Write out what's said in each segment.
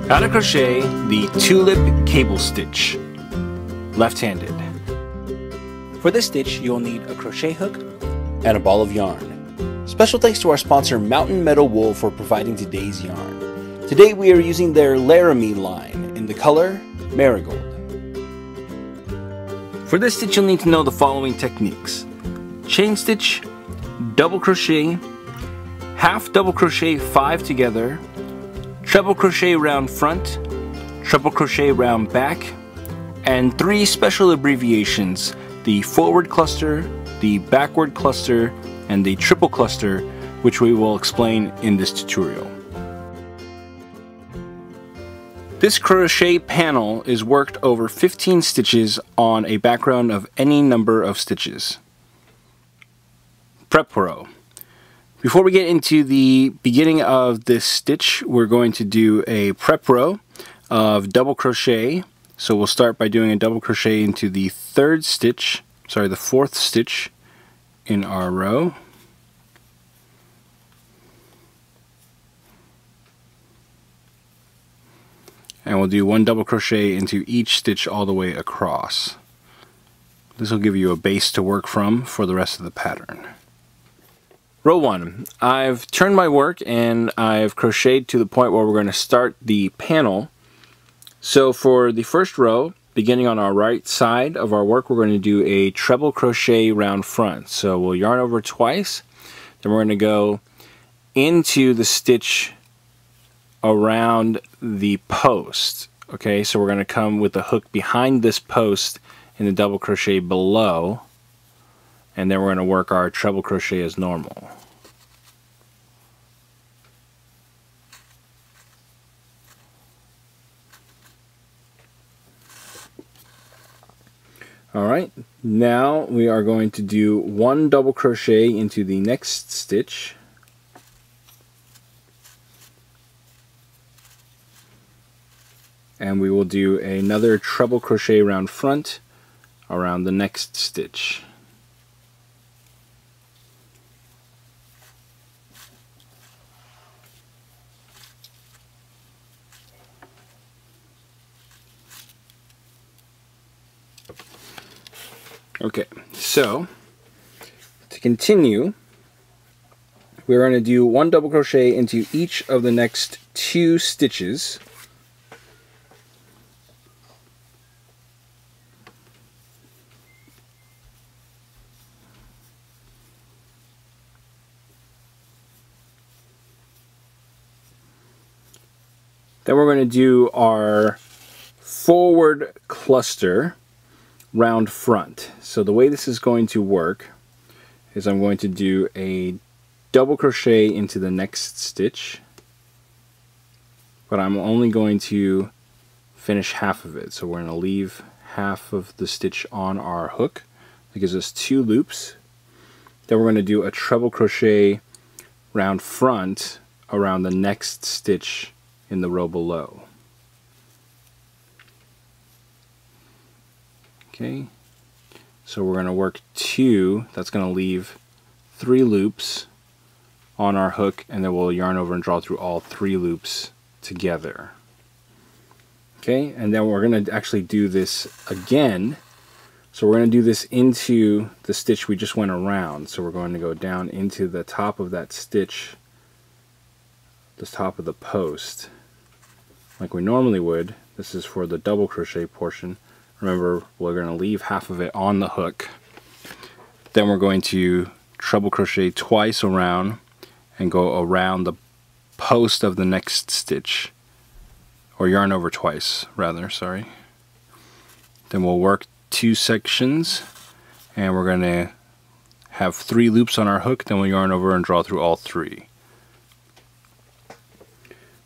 How to crochet the tulip cable stitch, left-handed. For this stitch, you'll need a crochet hook and a ball of yarn. Special thanks to our sponsor Mountain Meadow Wool for providing today's yarn. Today we are using their Laramie line in the color Marigold. For this stitch, you'll need to know the following techniques: chain stitch, double crochet, half double crochet 5 together, treble crochet round front, treble crochet round back, and 3 special abbreviations: the forward cluster, the backward cluster, and the triple cluster, which we will explain in this tutorial. This crochet panel is worked over 15 stitches on a background of any number of stitches. Prep row. Before we get into the beginning of this stitch, we're going to do a prep row of double crochet. So we'll start by doing a double crochet into the fourth stitch in our row. And we'll do 1 double crochet into each stitch all the way across. This will give you a base to work from for the rest of the pattern. Row 1. I've turned my work and I've crocheted to the point where we're going to start the panel. So for the first row, beginning on our right side of our work, we're going to do a treble crochet round front. So we'll yarn over twice, then we're going to go into the stitch around the post. Okay, so we're going to come with the hook behind this post in the double crochet below, and then we're going to work our treble crochet as normal. Alright, now we are going to do 1 double crochet into the next stitch. And we will do another treble crochet round front around the next stitch. Okay, so to continue, we're going to do 1 double crochet into each of the next 2 stitches. Then we're going to do our forward cluster round front. So the way this is going to work is I'm going to do a double crochet into the next stitch, but I'm only going to finish half of it. So we're going to leave half of the stitch on our hook. That gives us 2 loops. Then we're going to do a treble crochet round front around the next stitch in the row below. Okay, so we're going to work 2, that's going to leave 3 loops on our hook, and then we'll yarn over and draw through all 3 loops together. Okay, and then we're going to actually do this again. So we're going to do this into the stitch we just went around. So we're going to go down into the top of that stitch, the top of the post, like we normally would. This is for the double crochet portion. Remember, we're going to leave half of it on the hook. Then we're going to treble crochet twice around and go around the post of the next stitch, or yarn over twice rather, sorry. Then we'll work 2 sections, and we're going to have 3 loops on our hook, then we'll yarn over and draw through all 3.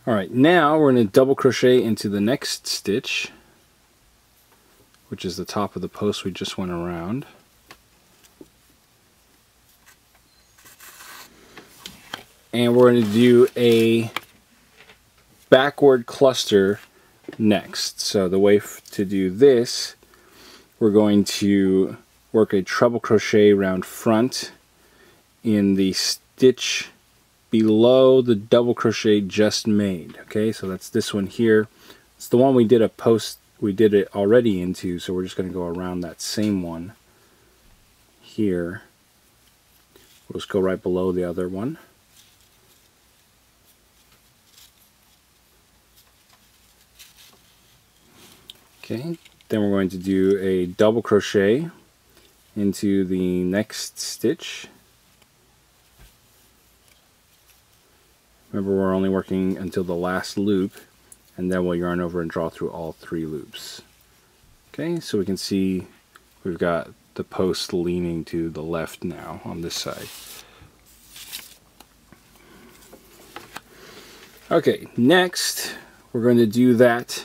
Alright, now we're going to double crochet into the next stitch, which is the top of the post we just went around. And we're going to do a backward cluster next. So the way to do this, we're going to work a treble crochet round front in the stitch below the double crochet just made. Okay, so that's this one here. It's the one we did it already into, so we're just going to go around that same one here. We'll just go right below the other one. Okay, then we're going to do a double crochet into the next stitch. Remember, we're only working until the last loop, and then we'll yarn over and draw through all 3 loops. Okay, so we can see we've got the post leaning to the left now on this side. Okay, next we're going to do that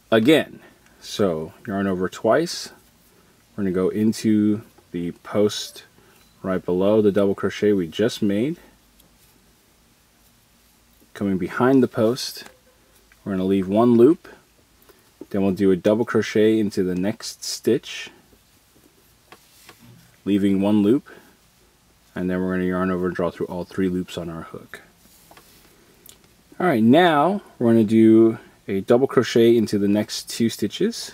again. So yarn over twice. We're going to go into the post right below the double crochet we just made. Coming behind the post, we're going to leave 1 loop. Then we'll do a double crochet into the next stitch, leaving 1 loop, and then we're going to yarn over and draw through all 3 loops on our hook. Alright, now we're going to do a double crochet into the next 2 stitches.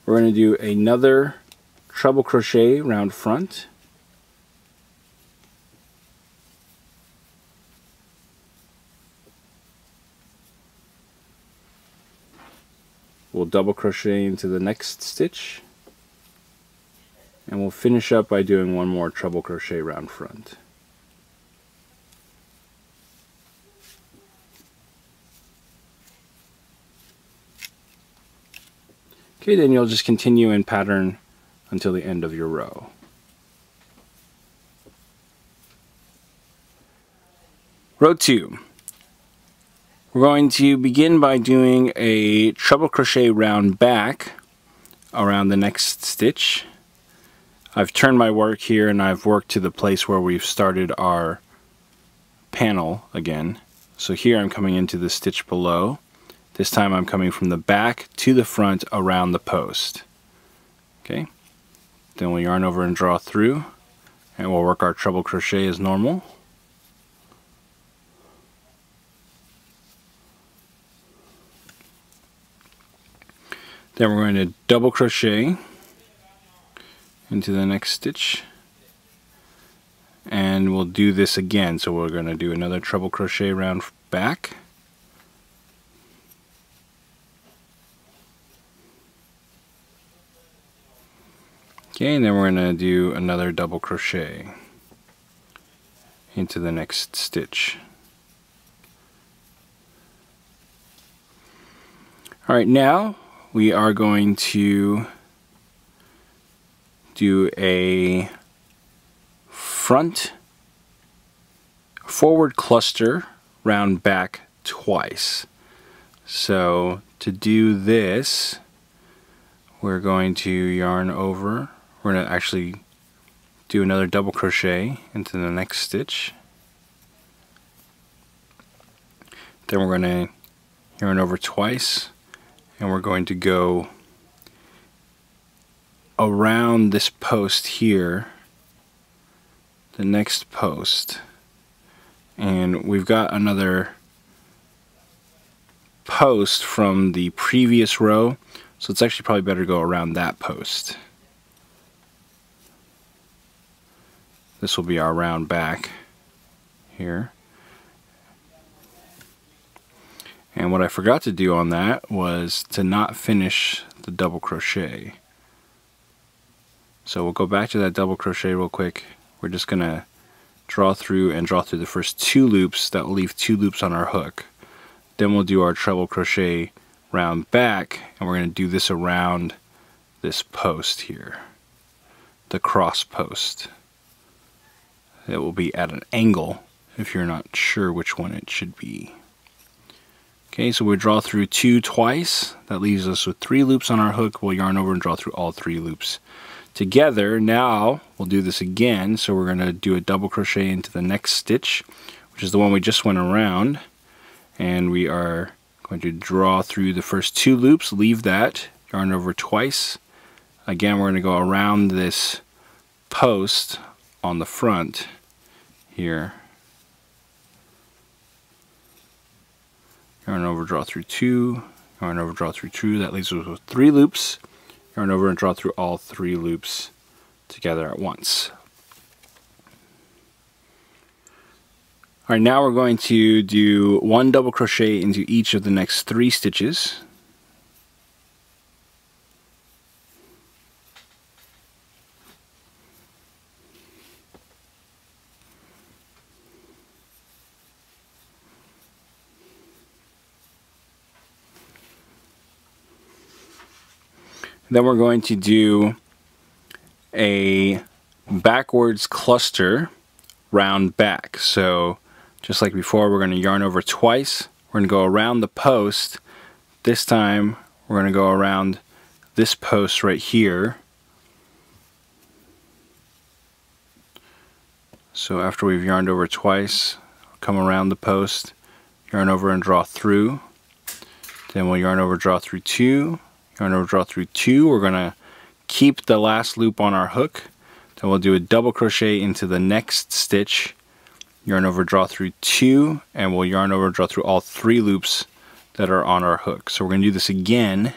We're going to do another treble crochet round front. We'll double crochet into the next stitch, and we'll finish up by doing 1 more treble crochet round front. Okay, then you'll just continue in pattern until the end of your row. Row 2. We're going to begin by doing a treble crochet round back around the next stitch. I've turned my work here and I've worked to the place where we've started our panel again. So here I'm coming into the stitch below. This time I'm coming from the back to the front around the post. Okay, then we'll yarn over and draw through, and we'll work our treble crochet as normal. Then we're going to double crochet into the next stitch, and we'll do this again. So we're going to do another treble crochet round back. Okay, and then we're going to do another double crochet into the next stitch. Alright, now we are going to do a forward cluster round back twice. So to do this, we're going to yarn over. We're going to actually do another double crochet into the next stitch. Then we're going to yarn over twice, and we're going to go around this post here, the next post, and we've got another post from the previous row, so it's actually probably better to go around that post. This will be our round back here. And what I forgot to do on that was to not finish the double crochet. So we'll go back to that double crochet real quick. We're just going to draw through the first 2 loops. That will leave 2 loops on our hook. Then we'll do our treble crochet round back, and we're going to do this around this post here, the cross post. It will be at an angle if you're not sure which one it should be. Okay, so we draw through 2 twice. That leaves us with 3 loops on our hook. We'll yarn over and draw through all 3 loops together. Now we'll do this again. So we're going to do a double crochet into the next stitch, which is the one we just went around, and we are Going to draw through the first 2 loops, leave that, yarn over twice. Again, we're going to go around this post on the front here. Yarn over, draw through 2, yarn over, draw through 2. That leaves us with 3 loops. Yarn over and draw through all 3 loops together at once. Alright, now we're going to do 1 double crochet into each of the next 3 stitches. Then we're going to do a backwards cluster round back. So just like before, we're going to yarn over twice. We're going to go around the post. This time we're going to go around this post right here. So after we've yarned over twice, come around the post, yarn over and draw through. Then we'll yarn over, draw through 2. Yarn over, draw through 2. We're going to keep the last loop on our hook. Then we'll do a double crochet into the next stitch. Yarn over, draw through 2, and we'll yarn over, draw through all 3 loops that are on our hook. So we're going to do this again.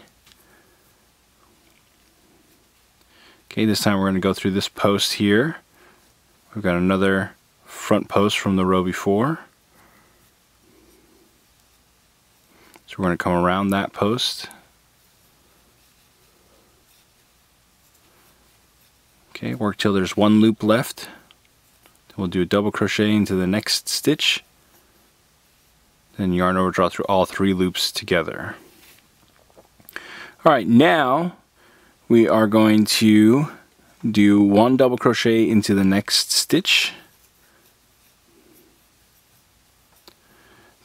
Okay, this time we're going to go through this post here. We've got another front post from the row before. So we're going to come around that post. Okay, work till there's 1 loop left. Then we'll do a double crochet into the next stitch. Then yarn over, draw through all 3 loops together. Alright, now we are going to do 1 double crochet into the next stitch.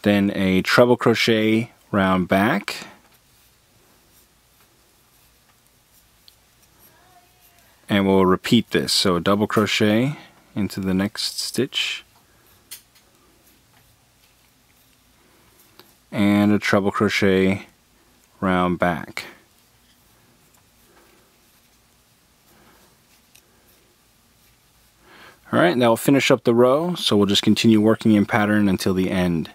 Then a treble crochet round back. And we'll repeat this. So a double crochet into the next stitch. And a treble crochet round back. Alright, that will finish up the row, so we'll just continue working in pattern until the end.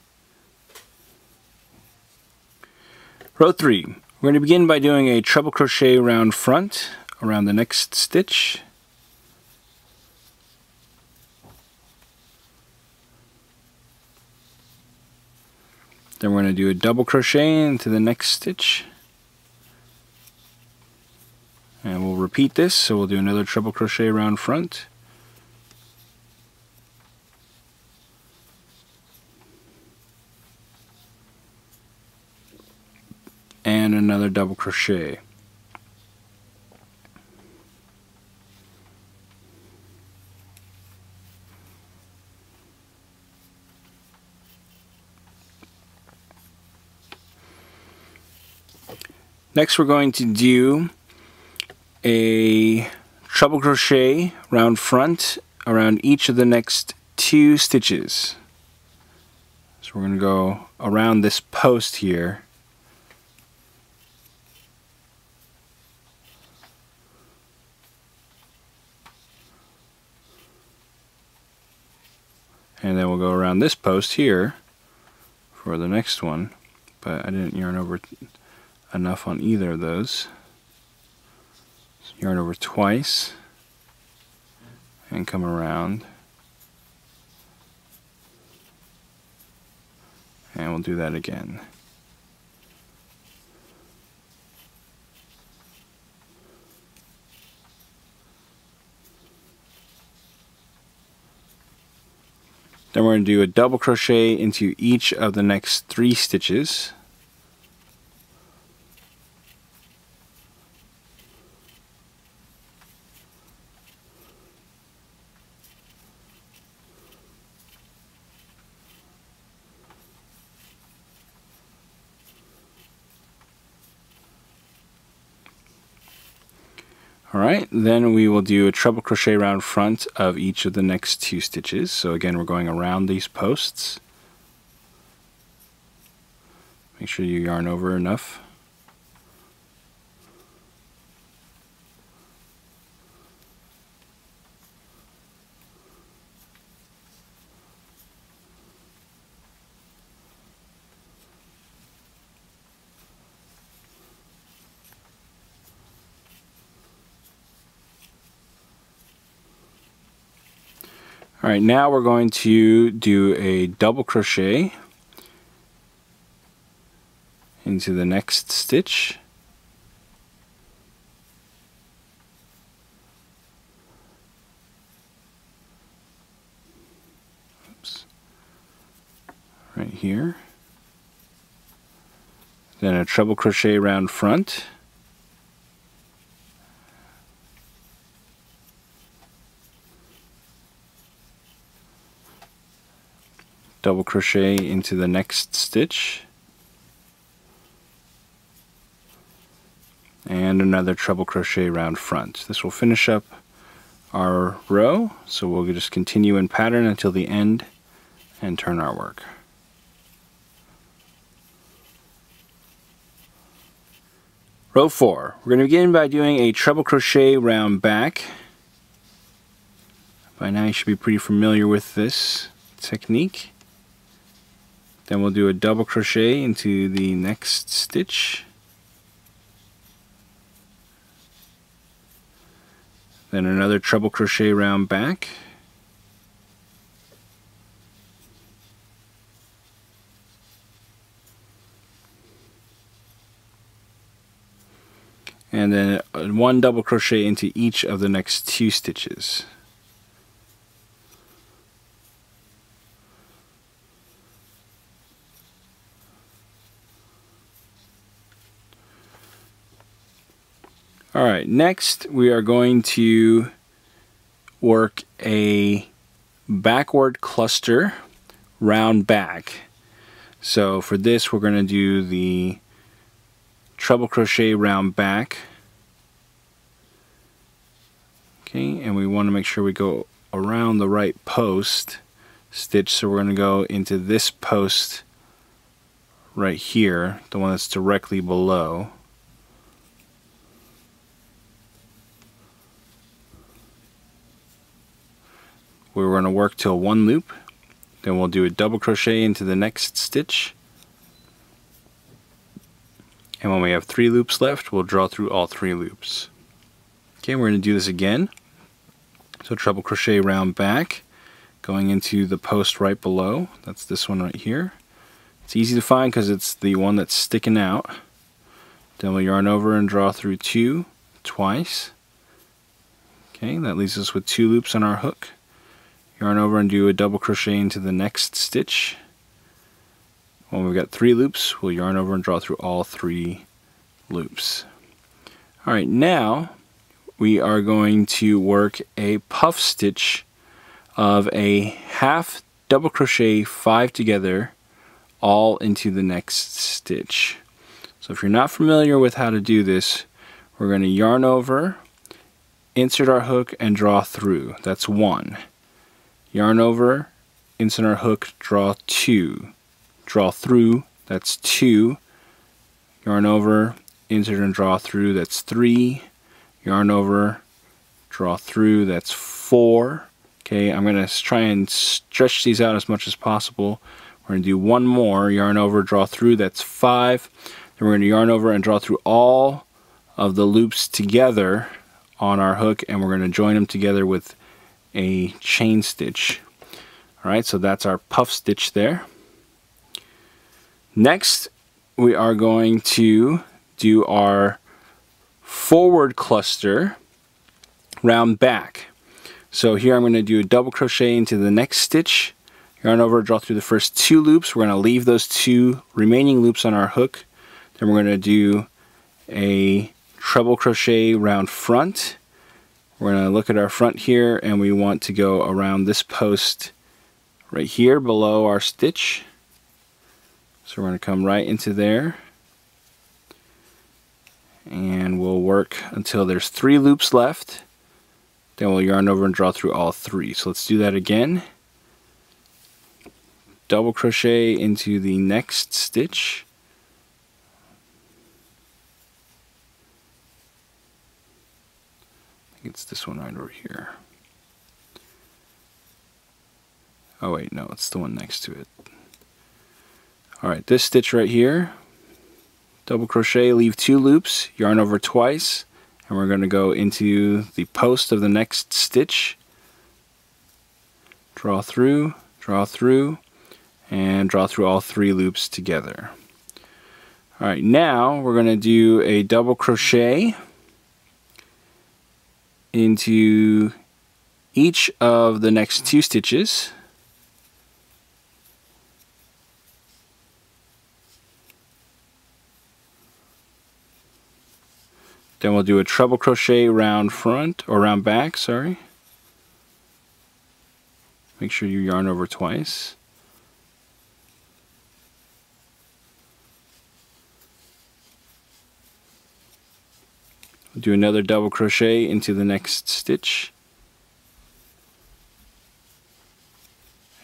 Row 3. We're going to begin by doing a treble crochet round front around the next stitch. Then we're going to do a double crochet into the next stitch. And we'll repeat this, so we'll do another treble crochet round front. And another double crochet. Next we're going to do a treble crochet round front around each of the next 2 stitches. So we're going to go around this post here. And then we'll go around this post here for the next one, but I didn't yarn over enough on either of those. So yarn over twice and come around, and we'll do that again. Then we're going to do a double crochet into each of the next 3 stitches. Alright, then we will do a treble crochet round front of each of the next 2 stitches. So again, we're going around these posts. Make sure you yarn over enough. Alright, now we're going to do a double crochet into the next stitch. Oops. Right here. Then a treble crochet around front. Double crochet into the next stitch, and another treble crochet around front. This will finish up our row, so we'll just continue in pattern until the end and turn our work. Row 4. We're going to begin by doing a treble crochet round back. By now you should be pretty familiar with this technique. Then we'll do a double crochet into the next stitch. Then another treble crochet round back. And then one double crochet into each of the next 2 stitches. Alright, next we are going to work a backward cluster round back. So for this we're going to do the treble crochet round back. Okay, and we want to make sure we go around the right post stitch, so we're going to go into this post right here, the one that's directly below. We're going to work till 1 loop, then we'll do a double crochet into the next stitch, and when we have 3 loops left, we'll draw through all 3 loops. Okay, we're going to do this again. So treble crochet round back, going into the post right below. That's this one right here. It's easy to find because it's the one that's sticking out. Then we'll yarn over and draw through 2 twice. Okay, that leaves us with 2 loops on our hook. Yarn over and do a double crochet into the next stitch. When we've got 3 loops, we'll yarn over and draw through all 3 loops. Alright, now we are going to work a puff stitch of a half double crochet 5 together all into the next stitch. So if you're not familiar with how to do this, we're going to yarn over, insert our hook, and draw through. That's 1. Yarn over, insert our hook, draw 2. Draw through, that's 2. Yarn over, insert and draw through, that's 3. Yarn over, draw through, that's 4. Okay, I'm going to try and stretch these out as much as possible. We're going to do 1 more, yarn over, draw through, that's 5. Then we're going to yarn over and draw through all of the loops together on our hook, and we're going to join them together with a chain stitch. Alright, so that's our puff stitch there. Next, we are going to do our forward cluster round back. So here I'm going to do a double crochet into the next stitch, yarn over, draw through the first 2 loops. We're going to leave those 2 remaining loops on our hook. Then we're going to do a treble crochet round front. We're going to look at our front here, and we want to go around this post right here below our stitch. So we're going to come right into there, and we'll work until there's 3 loops left. Then we'll yarn over and draw through all 3. So let's do that again. Double crochet into the next stitch, think it's this one right over here. Oh wait, no, it's the one next to it. Alright, this stitch right here, double crochet, leave 2 loops, yarn over twice, and we're going to go into the post of the next stitch, draw through, and draw through all 3 loops together. Alright, now we're going to do a double crochet into each of the next 2 stitches. Then we'll do a treble crochet round front, or round back, sorry. Make sure you yarn over twice. We'll do another double crochet into the next stitch.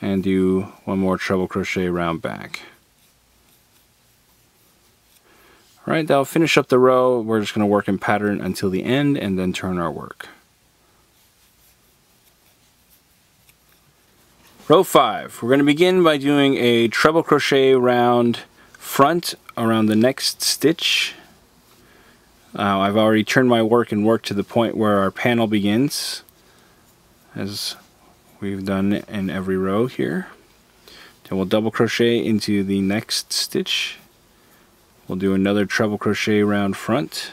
And do one more treble crochet round back. Alright, that'll finish up the row. We're just going to work in pattern until the end and then turn our work. Row 5. We're going to begin by doing a treble crochet round front around the next stitch. I've already turned my work and worked to the point where our panel begins, as we've done in every row here. Then we'll double crochet into the next stitch. We'll do another treble crochet round front.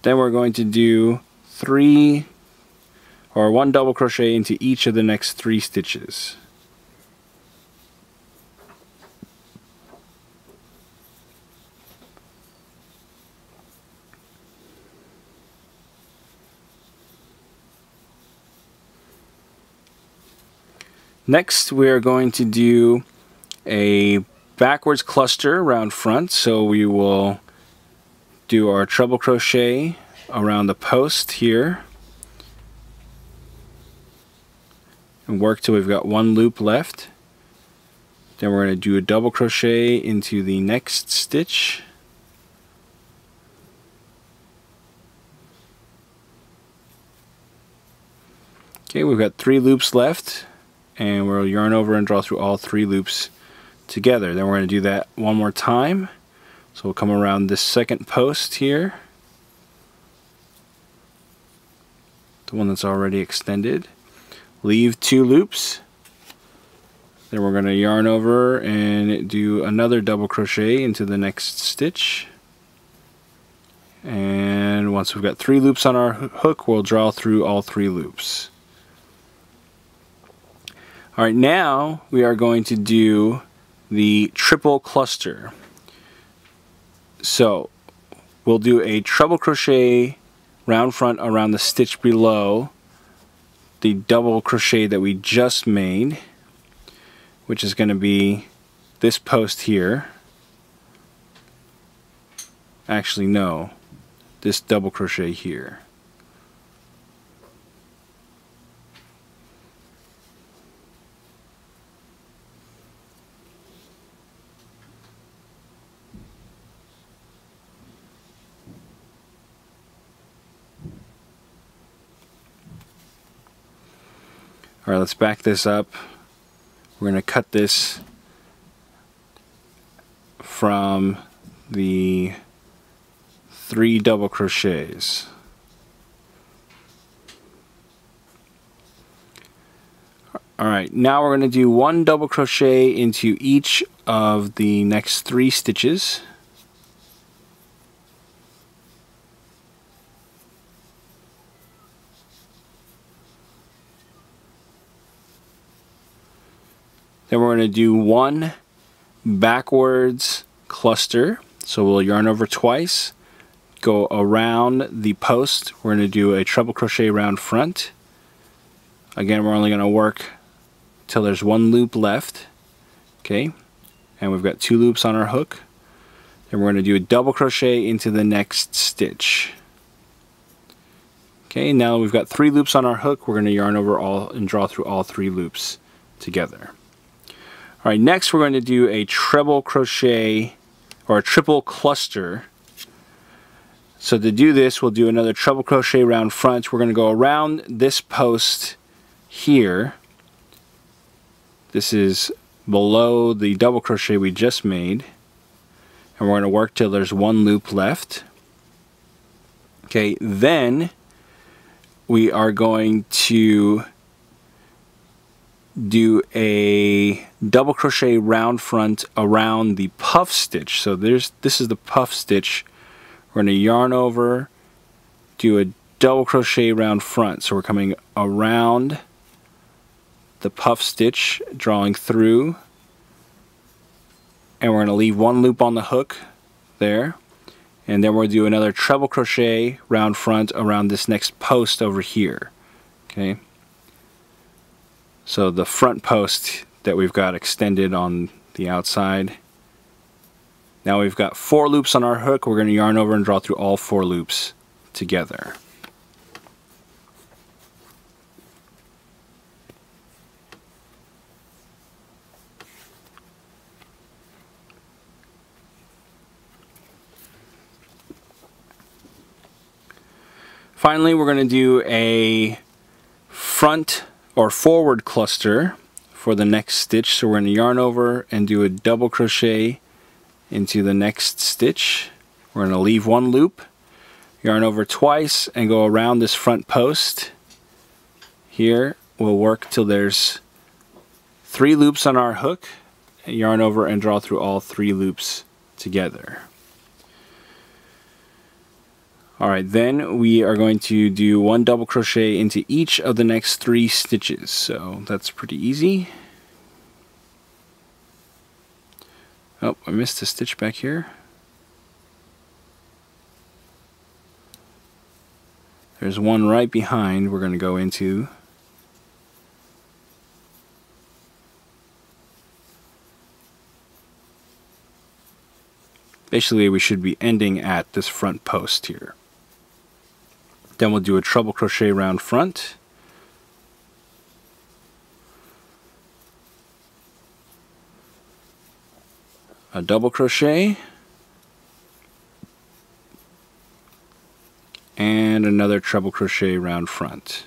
Then we're going to do 1 double crochet into each of the next 3 stitches. Next, we are going to do a backwards cluster round front, so we will do our treble crochet around the post here and work till we've got 1 loop left. Then we're going to do a double crochet into the next stitch. Okay, we've got 3 loops left, and we'll yarn over and draw through all 3 loops together. Then we're going to do that one more time. So we'll come around this second post here, the one that's already extended, leave 2 loops, then we're going to yarn over and do another double crochet into the next stitch, and once we've got 3 loops on our hook, we'll draw through all 3 loops. Alright, now we are going to do the triple cluster. So we'll do a treble crochet round front around the stitch below the double crochet that we just made, which is going to be this post here. Actually, no, this double crochet here. Alright, let's back this up. We're going to cut this from the 3 double crochets. Alright, now we're going to do 1 double crochet into each of the next 3 stitches. Then we're going to do 1 backwards cluster. So we'll yarn over twice, go around the post. We're going to do a treble crochet round front. Again, we're only going to work till there's 1 loop left. Okay, and we've got 2 loops on our hook. Then we're going to do a double crochet into the next stitch. Okay, now we've got 3 loops on our hook. We're going to yarn over all and draw through all 3 loops together. Alright, next we're going to do a treble crochet or a triple cluster. So to do this, we'll do another treble crochet round front. We're going to go around this post here. This is below the double crochet we just made. And we're going to work till there's one loop left. Okay, then we are going to do a double crochet round front around the puff stitch. So this is the puff stitch. We're going to yarn over, do a double crochet round front. So we're coming around the puff stitch, drawing through, and we're going to leave one loop on the hook there, and then we'll do another treble crochet round front around this next post over here. Okay, so the front post that we've got extended on the outside. Now we've got 4 loops on our hook. We're going to yarn over and draw through all 4 loops together. Finally, we're going to do a front or forward cluster for the next stitch. So we're going to yarn over and do a double crochet into the next stitch. We're going to leave one loop, yarn over twice, and go around this front post. Here we'll work till there's 3 loops on our hook, and yarn over and draw through all 3 loops together. Alright, then we are going to do 1 double crochet into each of the next 3 stitches. So that's pretty easy. Oh, I missed a stitch back here. There's one right behind we're going to go into. Basically, we should be ending at this front post here. Then we'll do a treble crochet round front. A double crochet, and another treble crochet round front.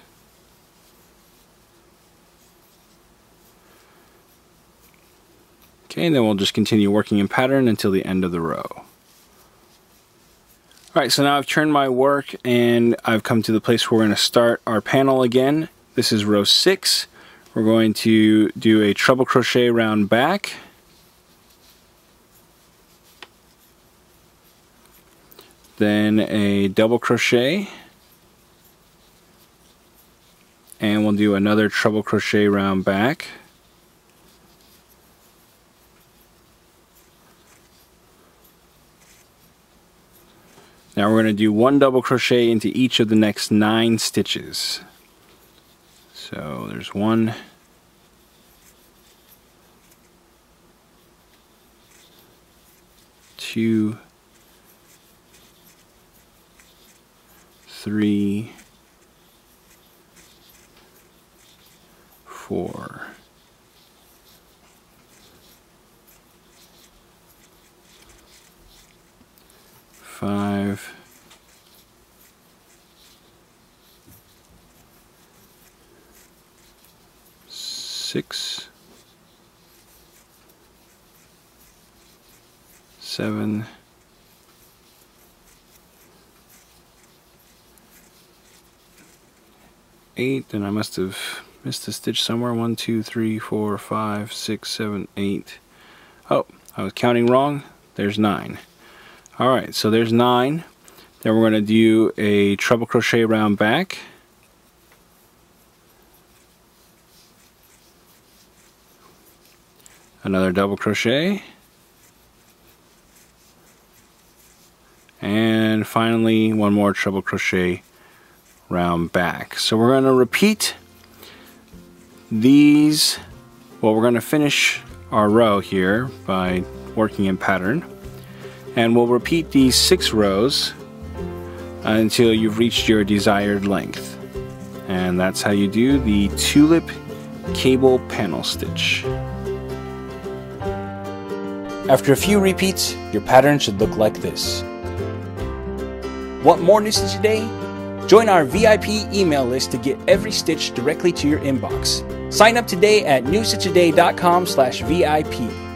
Okay, and then we'll just continue working in pattern until the end of the row. Alright, so now I've turned my work and I've come to the place where we're going to start our panel again. This is row 6. We're going to do a treble crochet round back. Then a double crochet, and we'll do another treble crochet round back, now we're going to do 1 double crochet into each of the next 9 stitches. So there's 1, 2, 3, 4, 5, 6, 7, 8, and I must have missed a stitch somewhere. 1, 2, 3, 4, 5, 6, 7, 8. Oh, I was counting wrong. There's 9. Alright, so there's 9. Then we're going to do a treble crochet round back. Another double crochet. And finally, 1 more treble crochet round back. So we're going to repeat these. Well, we're going to finish our row here by working in pattern, and we'll repeat these 6 rows until you've reached your desired length. And that's how you do the tulip cable panel stitch. After a few repeats, your pattern should look like this. Want more New Stitch a Day? Join our VIP email list to get every stitch directly to your inbox. Sign up today at newstitchaday.com/VIP.